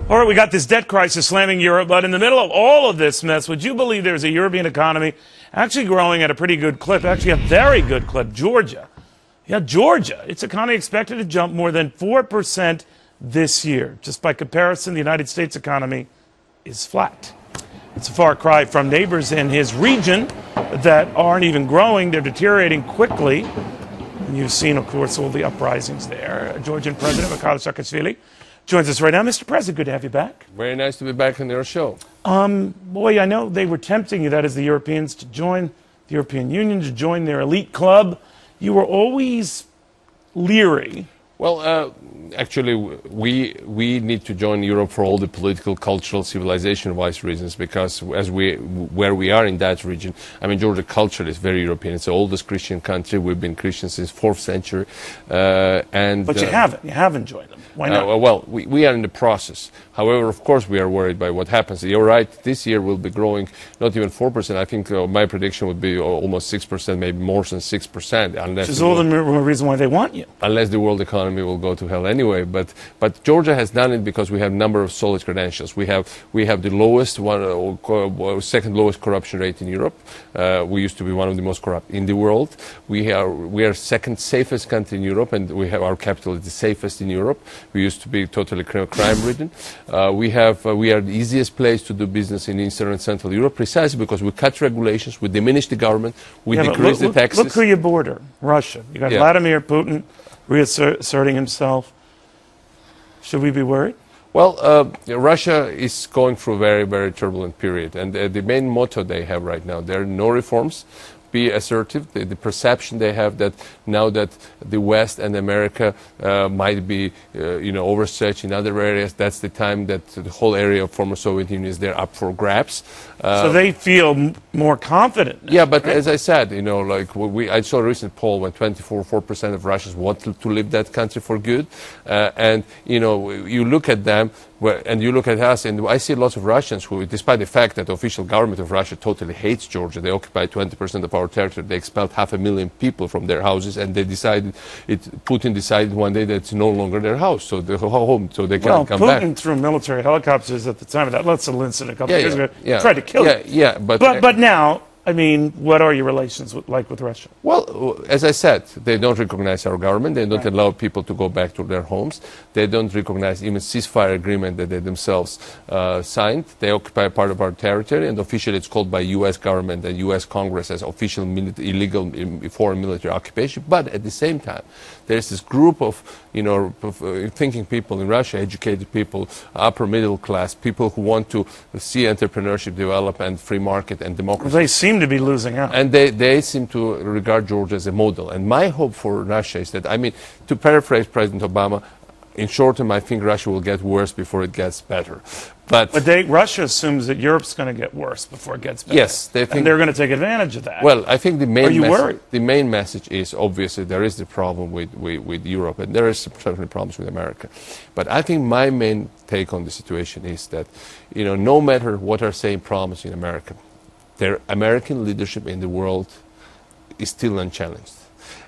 All right, we got this debt crisis slamming Europe, but in the middle of all of this mess, would you believe there's a European economy actually growing at a pretty good clip, actually a very good clip? Georgia. Yeah, Georgia. Its economy expected to jump more than 4% this year. Just by comparison, the United States economy is flat. It's a far cry from neighbors in his region that aren't even growing. They're deteriorating quickly. And you've seen, of course, all the uprisings there. Georgian President Mikheil Saakashivili joins us right now. Mr. President, good to have you back. Very nice to be back on your show. Boy, I know they were tempting you, that is the Europeans, to join the European Union, to join their elite club. You were always leery. Well, actually, we need to join Europe for all the political, cultural, civilization-wise reasons, because where we are in that region, I mean, Georgia culture is very European. It's the oldest Christian country. We've been Christians since 4th century. But you haven't joined them. Why not? Well, we are in the process. However, of course, we are worried by what happens. You're right. This year we'll be growing not even 4%. I think my prediction would be almost 6%, maybe more than 6%. Unless which is all the more reason why they want you. Unless the world economy will go to hell anyway. But Georgia has done it because we have a number of solid credentials. We have the lowest second lowest corruption rate in Europe. We used to be one of the most corrupt in the world. We are second safest country in Europe, and we have our capital is the safest in Europe. We used to be totally crime-ridden. We are the easiest place to do business in Eastern and Central Europe, precisely because we cut regulations, we diminish the government, we decrease the taxes. Look who you border, Russia. You got Vladimir Putin reasserting himself. Should we be worried? Well, Russia is going through a very, very turbulent period, and the main motto they have right now, there are no reforms. Be assertive. The perception they have that now that the West and America might be, overstretched in other areas, that's the time that the whole area of former Soviet Union is there up for grabs. So they feel more confident now, yeah, but right? as I said, I saw a recent poll when 24% of Russians want to leave that country for good, and you look at them. And you look at us, and I see lots of Russians who, despite the fact that the official government of Russia totally hates Georgia, they occupy 20% of our territory, they expelled 500,000 people from their houses, and Putin decided one day that it's no longer their house, so they're home, so they can't come back. Well, Putin threw military helicopters at the time of that little incident a couple of years ago, tried to kill him. Yeah, but now, I mean, what are your relations like with Russia? Well, as I said, they don't recognize our government. They don't allow people to go back to their homes. They don't recognize even ceasefire agreement that they themselves signed. They occupy part of our territory, and officially it's called by U.S. government and U.S. Congress as official illegal foreign military occupation. But at the same time, there's this group of thinking people in Russia, educated people, upper middle class, people who want to see entrepreneurship develop and free market and democracy. Well, they seem to be losing out. And they seem to regard Georgia as a model. And my hope for Russia is that, I mean, to paraphrase President Obama, in short term, I think Russia will get worse before it gets better. But Russia assumes that Europe's going to get worse before it gets better. Yes, they think, and they're going to take advantage of that. Well, I think the main message is obviously there is the problem with Europe, and there is certainly problems with America. But I think my main take on the situation is that, no matter what are saying problems in America, their American leadership in the world is still unchallenged.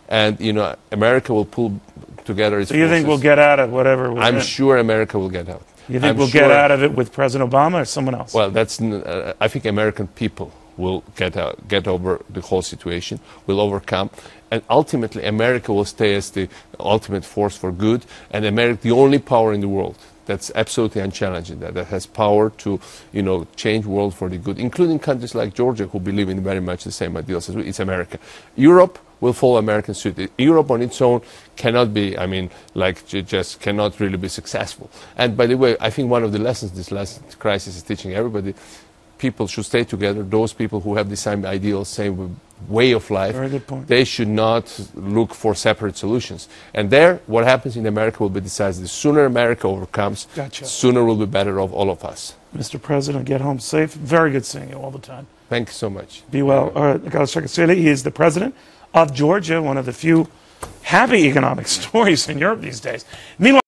And, America will pull together its forces. So you think we'll get out of whatever we're I'm sure America will get out. You think we'll get out of it with President Obama or someone else? Well, I think American people will get over the whole situation, will overcome, and ultimately America will stay as the ultimate force for good, and America, the only power in the world that's absolutely unchallenged, that has power to, change the world for the good, including countries like Georgia who believe in very much the same ideals as we. It's America. Europe will follow American suit. Europe on its own cannot be, just cannot really be successful. And by the way, I think one of the lessons this last crisis is teaching everybody, people should stay together. Those people who have the same ideals, same way of life, very good point. They should not look for separate solutions. And there, what happens in America will be decided. The sooner America overcomes, sooner will be better off all of us. Mr. President, get home safe. Very good seeing you all the time. Thank you so much. Be well. Mikheil Saakashivili, he is the president of Georgia, one of the few happy economic stories in Europe these days. Meanwhile,